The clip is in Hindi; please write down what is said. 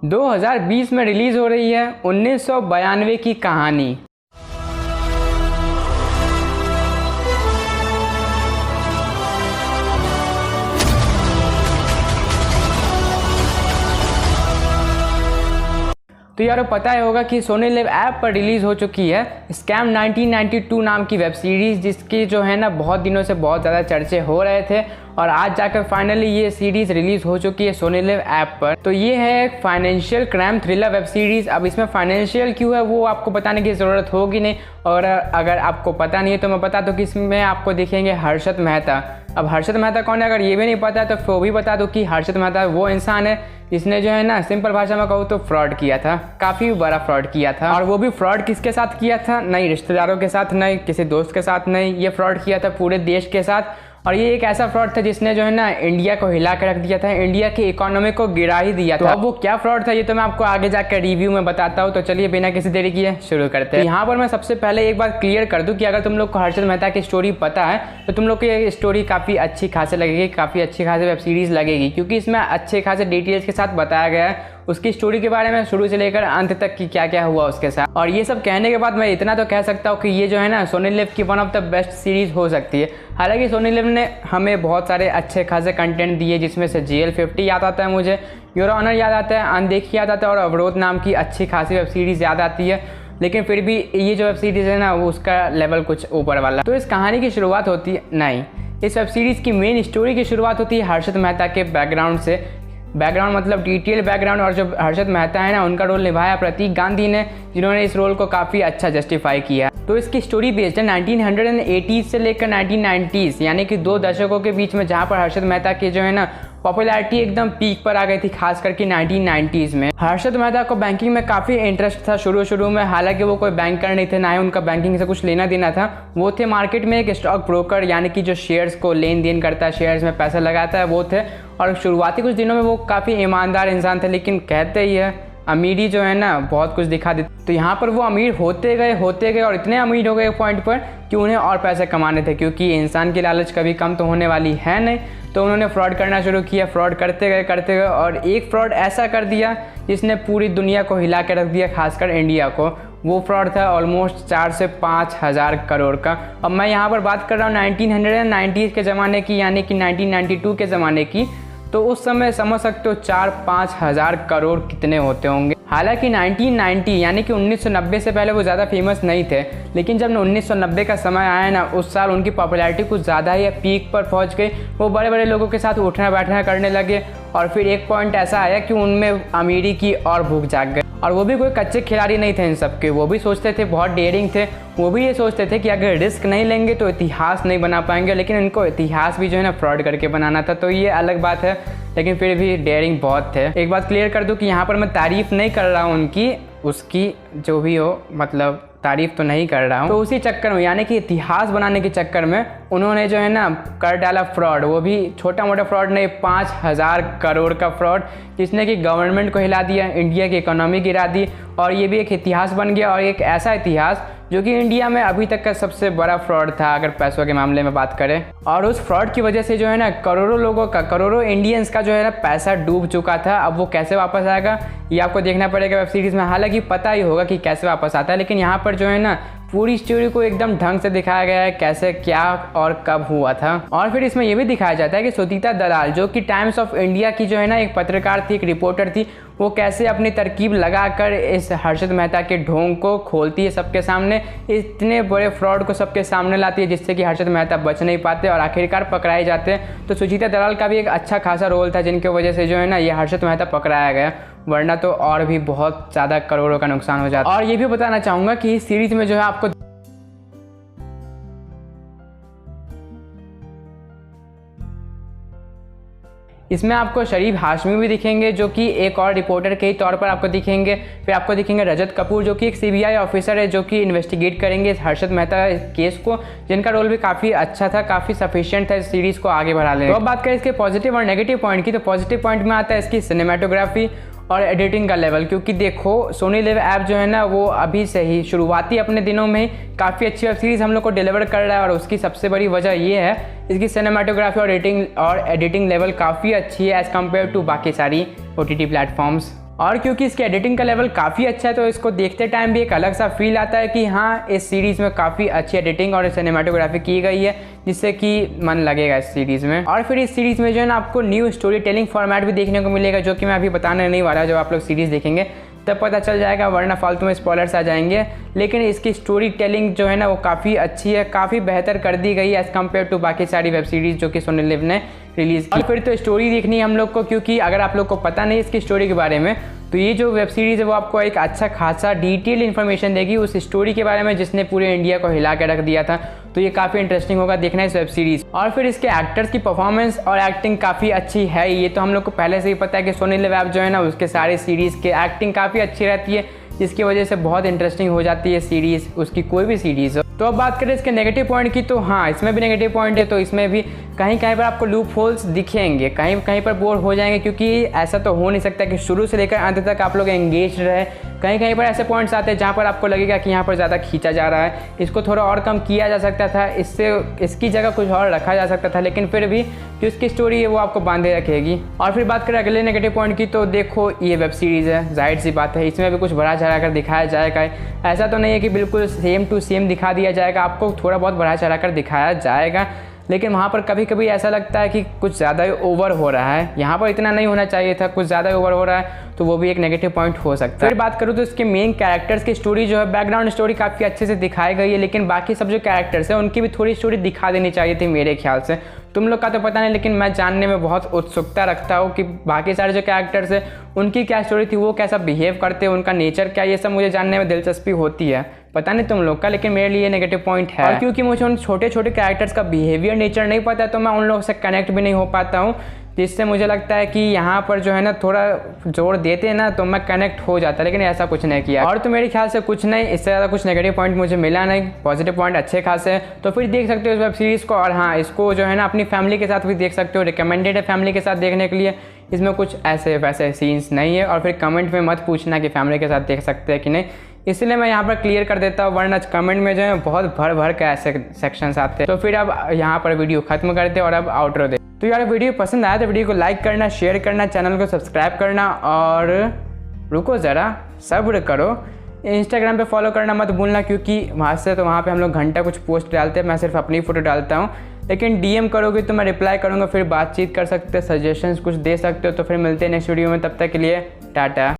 2020 में रिलीज हो रही है 1992 की कहानी। तो यार पता ही होगा कि सोनी लिव ऐप पर रिलीज़ हो चुकी है स्कैम 1992 नाम की वेब सीरीज़, जिसकी जो है ना बहुत दिनों से बहुत ज़्यादा चर्चे हो रहे थे और आज जाकर फाइनली ये सीरीज़ रिलीज़ हो चुकी है सोनी लिव ऐप पर। तो ये है एक financial crime thriller web series. अब इसमें फाइनेंशियल क्यों है वो आपको बताने की ज़रूरत होगी नहीं, और अगर आपको पता नहीं है तो मैं बता दूँ कि इसमें आपको दिखेंगे हर्षद मेहता। अब हर्षद मेहता कौन है अगर ये भी नहीं पता तो वो भी बता दो कि हर्षद मेहता वो इंसान है जिसने जो है ना सिंपल भाषा में कहूँ तो फ्रॉड किया था, काफ़ी बड़ा फ्रॉड किया था। और वो भी फ्रॉड किसके साथ किया था? नहीं रिश्तेदारों के साथ, नहीं किसी दोस्त के साथ, नहीं, ये फ्रॉड किया था पूरे देश के साथ। और ये एक ऐसा फ्रॉड था जिसने जो है ना इंडिया को हिला कर रख दिया था, इंडिया की इकोनॉमी को गिरा ही दिया था। तो अब वो क्या फ्रॉड था ये तो मैं आपको आगे जाकर रिव्यू में बताता हूँ। तो चलिए बिना किसी देरी किए शुरू करते हैं। यहाँ पर मैं सबसे पहले एक बात क्लियर कर दूँ कि अगर तुम लोग को हर्षद मेहता की स्टोरी पता है तो तुम लोग को ये स्टोरी काफ़ी अच्छी खासी लगेगी, काफ़ी अच्छी खासी वेब सीरीज़ लगेगी, क्योंकि इसमें अच्छे खासे डिटेल्स के साथ बताया गया है उसकी स्टोरी के बारे में, शुरू से लेकर अंत तक की क्या क्या हुआ उसके साथ। और ये सब कहने के बाद मैं इतना तो कह सकता हूँ कि ये जो है ना सोनी लिव की one of the best series हो सकती है। हालांकि सोनी लिव ने हमें बहुत सारे अच्छे खासे कंटेंट दिए, जिसमें से GL50 याद आता है, मुझे योर ऑनर याद आता है, अनदेखी याद आता है और अवरोध नाम की अच्छी खासी वेब सीरीज़ याद आती है। लेकिन फिर भी ये जो वेब सीरीज़ है ना उसका लेवल कुछ ऊपर वाला। तो इस कहानी की शुरुआत होती है, नहीं, इस वेब सीरीज़ की मेन स्टोरी की शुरुआत होती है हर्षद मेहता के बैकग्राउंड से। बैकग्राउंड मतलब डिटेल बैकग्राउंड। और जो हर्षद मेहता है ना उनका रोल निभाया प्रतीक गांधी ने, जिन्होंने इस रोल को काफ़ी अच्छा जस्टिफाई किया। तो इसकी स्टोरी बेस्ड है 1980 से लेकर 1990, यानी कि 2 दशकों के बीच में, जहाँ पर हर्षद मेहता की जो है ना पॉपुलैरिटी एकदम पीक पर आ गई थी, खास करके 1990s में। हर्षद मेहता को बैंकिंग में काफ़ी इंटरेस्ट था शुरू में। हालांकि वो कोई बैंकर नहीं थे, ना ही उनका बैंकिंग से कुछ लेना देना था। वो थे मार्केट में एक स्टॉक ब्रोकर, यानी कि जो शेयर्स को लेन देन करता है, शेयर्स में पैसा लगाता है, वो थे। और शुरुआती कुछ दिनों में वो काफ़ी ईमानदार इंसान थे, लेकिन कहते ही है अमीरी जो है ना बहुत कुछ दिखा देती। तो यहाँ पर वो अमीर होते गए और इतने अमीर हो गए एक पॉइंट पर कि उन्हें और पैसे कमाने थे, क्योंकि इंसान की लालच कभी कम तो होने वाली है नहीं। तो उन्होंने फ्रॉड करना शुरू किया, फ्रॉड करते गए और एक फ्रॉड ऐसा कर दिया जिसने पूरी दुनिया को हिला के रख दिया, खासकर इंडिया को। वो फ्रॉड था ऑलमोस्ट 4 से 5 हज़ार करोड़ का। अब मैं यहाँ पर बात कर रहा हूँ 1990 के ज़माने की, यानी कि 1992 के ज़माने की। तो उस समय समझ सकते हो 4-5 हज़ार करोड़ कितने होते होंगे। हालांकि 1990 यानी कि 1990 से पहले वो ज़्यादा फेमस नहीं थे, लेकिन जब 1990 का समय आया ना उस साल उनकी पॉपुलैरिटी कुछ ज़्यादा ही पीक पर पहुंच गई। वो बड़े बड़े लोगों के साथ उठना बैठना करने लगे और फिर एक पॉइंट ऐसा आया कि उनमें अमीरी की और भूख जाग गई। और वो भी कोई कच्चे खिलाड़ी नहीं थे इन सब के, वो भी सोचते थे, बहुत डेयरिंग थे। वो भी ये सोचते थे कि अगर रिस्क नहीं लेंगे तो इतिहास नहीं बना पाएंगे, लेकिन इनको इतिहास भी जो है ना फ्रॉड करके बनाना था। तो ये अलग बात है, लेकिन फिर भी डेयरिंग बहुत थे। एक बात क्लियर कर दूं कि यहाँ पर मैं तारीफ़ नहीं कर रहा हूँ उनकी, उसकी जो भी हो, मतलब तारीफ़ तो नहीं कर रहा हूँ। तो उसी चक्कर में, यानी कि इतिहास बनाने के चक्कर में उन्होंने जो है ना कर डाला फ्रॉड। वो भी छोटा मोटा फ्रॉड नहीं, 5 हज़ार करोड़ का फ्रॉड, जिसने कि गवर्नमेंट को हिला दिया, इंडिया की इकोनॉमी गिरा दी। और ये भी एक इतिहास बन गया, और एक ऐसा इतिहास जो कि इंडिया में अभी तक का सबसे बड़ा फ्रॉड था अगर पैसों के मामले में बात करें। और उस फ्रॉड की वजह से जो है ना करोड़ों लोगों का, करोड़ों इंडियंस का जो है ना पैसा डूब चुका था। अब वो कैसे वापस आएगा ये आपको देखना पड़ेगा वेब सीरीज़ में। हालांकि पता ही होगा कि कैसे वापस आता है, लेकिन यहाँ पर जो है ना पूरी स्टोरी को एकदम ढंग से दिखाया गया है, कैसे क्या और कब हुआ था। और फिर इसमें यह भी दिखाया जाता है कि सुतीता दलाल, जो कि टाइम्स ऑफ इंडिया की जो है ना एक पत्रकार थी, एक रिपोर्टर थी, वो कैसे अपनी तरकीब लगाकर इस हर्षद मेहता के ढोंग को खोलती है सबके सामने, इतने बड़े फ्रॉड को सबके सामने लाती है, जिससे कि हर्षद मेहता बच नहीं पाते और आखिरकार पकड़ाए जाते हैं। तो सुचिता दलाल का भी एक अच्छा खासा रोल था, जिनकी वजह से जो है ना ये हर्षद मेहता पकड़ाया गया, वरना तो और भी बहुत ज़्यादा करोड़ों का नुकसान हो जाता। और ये भी बताना चाहूँगा कि इस सीरीज़ में जो है आपको इसमें आपको शरीफ हाशमी भी दिखेंगे, जो कि एक और रिपोर्टर के ही तौर पर आपको दिखेंगे। फिर आपको दिखेंगे रजत कपूर, जो कि एक CBI ऑफिसर है, जो कि इन्वेस्टिगेट करेंगे इस हर्षद मेहता केस को, जिनका रोल भी काफ़ी अच्छा था, काफ़ी सफिशिएंट था इस सीरीज़ को आगे बढ़ाने। तो अब बात करें इसके पॉजिटिव और नेगेटिव पॉइंट की, तो पॉजिटिव पॉइंट में आता है इसकी सिनेमेटोग्राफी और एडिटिंग का लेवल। क्योंकि देखो सोनी लिव ऐप जो है ना वो अभी से ही शुरुआती अपने दिनों में काफ़ी अच्छी वेब सीरीज़ हम लोग को डिलीवर कर रहा है, और उसकी सबसे बड़ी वजह ये है इसकी सिनेमेटोग्राफी और एडिटिंग लेवल काफ़ी अच्छी है एज़ कम्पेयर टू बाकी सारी OTT प्लेटफॉर्म्स। और क्योंकि इसके एडिटिंग का लेवल काफ़ी अच्छा है तो इसको देखते टाइम भी एक अलग सा फील आता है कि हाँ, इस सीरीज़ में काफ़ी अच्छी एडिटिंग और सिनेमेटोग्राफी की गई है, जिससे कि मन लगेगा इस सीरीज़ में। और फिर इस सीरीज़ में जो है ना आपको न्यू स्टोरी टेलिंग फॉर्मेट भी देखने को मिलेगा, जो कि मैं अभी बताने नहीं वाला। जब आप लोग सीरीज़ देखेंगे तब पता चल जाएगा, वरना फालतू में स्पॉयलर्स आ जाएंगे। लेकिन इसकी स्टोरी टेलिंग जो है ना वो काफ़ी अच्छी है, काफ़ी बेहतर कर दी गई है एज़ कम्पेयर टू बाकी सारी वेब सीरीज़ जो कि सोनी लिव ने रिलीज़ की। और फिर तो स्टोरी देखनी है हम लोग को, क्योंकि अगर आप लोग को पता नहीं इसकी स्टोरी के बारे में तो ये जो वेब सीरीज़ है वो आपको एक अच्छा खासा डिटेल इन्फॉर्मेशन देगी उस स्टोरी के बारे में जिसने पूरे इंडिया को हिला के रख दिया था। तो ये काफ़ी इंटरेस्टिंग होगा देखना इस वेब सीरीज़। और फिर इसके एक्टर्स की परफॉर्मेंस और एक्टिंग काफ़ी अच्छी है। ये तो हम लोग को पहले से ही पता है कि सोनी लिव ऐप जो है ना उसके सारे सीरीज़ के एक्टिंग काफ़ी अच्छी रहती है, जिसकी वजह से बहुत इंटरेस्टिंग हो जाती है सीरीज़, उसकी कोई भी सीरीज़ हो। तो अब बात करें इसके नेगेटिव पॉइंट की, तो हाँ, इसमें भी नेगेटिव पॉइंट है। तो इसमें भी कहीं कहीं पर आपको लूप होल्स दिखेंगे, कहीं कहीं पर बोर हो जाएंगे, क्योंकि ऐसा तो हो नहीं सकता कि शुरू से लेकर अंत तक आप लोग एंगेज रहे। कहीं कहीं पर ऐसे पॉइंट्स आते हैं जहाँ पर आपको लगेगा कि यहाँ पर ज़्यादा खींचा जा रहा है, इसको थोड़ा और कम किया जा सकता था, इससे इसकी जगह कुछ और रखा जा सकता था, लेकिन फिर भी जो इसकी स्टोरी है वो आपको बांधे रखेगी। और फिर बात करें अगले नेगेटिव पॉइंट की, तो देखो ये वेब सीरीज़ है, जाहिर सी बात है इसमें भी कुछ बढ़ा चढ़ा कर दिखाया जाएगा। ऐसा तो नहीं है कि बिल्कुल सेम टू सेम दिखा दिया जाएगा, आपको थोड़ा बहुत बढ़ा चढ़ा कर दिखाया जाएगा, लेकिन वहाँ पर कभी कभी ऐसा लगता है कि कुछ ज़्यादा ही ओवर हो रहा है। यहाँ पर इतना नहीं होना चाहिए था, कुछ ज़्यादा ही ओवर हो रहा है, तो वो भी एक नेगेटिव पॉइंट हो सकता है। फिर बात करूँ तो इसके मेन कैरेक्टर्स की स्टोरी जो है, बैकग्राउंड स्टोरी काफ़ी अच्छे से दिखाई गई है, लेकिन बाकी सब जो कैरेक्टर्स हैं उनकी भी थोड़ी स्टोरी दिखा देनी चाहिए थी मेरे ख्याल से। तुम लोग का तो पता नहीं, लेकिन मैं जानने में बहुत उत्सुकता रखता हूँ कि बाकी सारे जो कैरेक्टर्स हैं उनकी क्या स्टोरी थी, वो कैसा बिहेव करते हैं, उनका नेचर क्या, ये सब मुझे जानने में दिलचस्पी होती है। पता नहीं तुम लोग का, लेकिन मेरे लिए नेगेटिव पॉइंट है। और क्योंकि मुझे उन छोटे छोटे कैरेक्टर्स का बिहेवियर, नेचर नहीं पता, तो मैं उन लोगों से कनेक्ट भी नहीं हो पाता हूँ, जिससे मुझे लगता है कि यहाँ पर जो है ना थोड़ा जोर देते ना तो मैं कनेक्ट हो जाता, लेकिन ऐसा कुछ नहीं किया। और तो मेरे ख्याल से कुछ नहीं, इससे ज़्यादा कुछ नेगेटिव पॉइंट मुझे मिला नहीं, पॉजिटिव पॉइंट अच्छे खासे हैं। तो फिर देख सकते हो इस वेब सीरीज़ को। और हाँ, इसको जो है ना अपनी फैमिली के साथ भी देख सकते हो, रिकमेंडेड है फैमिली के साथ देखने के लिए। इसमें कुछ ऐसे वैसे सीन्स नहीं है। और फिर कमेंट में मत पूछना कि फैमिली के साथ देख सकते हैं कि नहीं, इसलिए मैं यहाँ पर क्लियर कर देता हूँ, वरना कमेंट में जो है बहुत भर भर के ऐसे सेक्शंस आते हैं। तो फिर अब यहाँ पर वीडियो खत्म करते और अब आउटरो दे। तो यार वीडियो पसंद आया तो वीडियो को लाइक करना, शेयर करना, चैनल को सब्सक्राइब करना, और रुको ज़रा सब्र करो, इंस्टाग्राम पे फॉलो करना मत भूलना, क्योंकि वहाँ पे हम लोग घंटा कुछ पोस्ट डालते हैं, मैं सिर्फ अपनी फ़ोटो डालता हूँ। लेकिन डीएम करोगे तो मैं रिप्लाई करूँगा, फिर बातचीत कर सकते, सजेशंस कुछ दे सकते हो। तो फिर मिलते हैं नेक्स्ट वीडियो में, तब तक के लिए टाटा।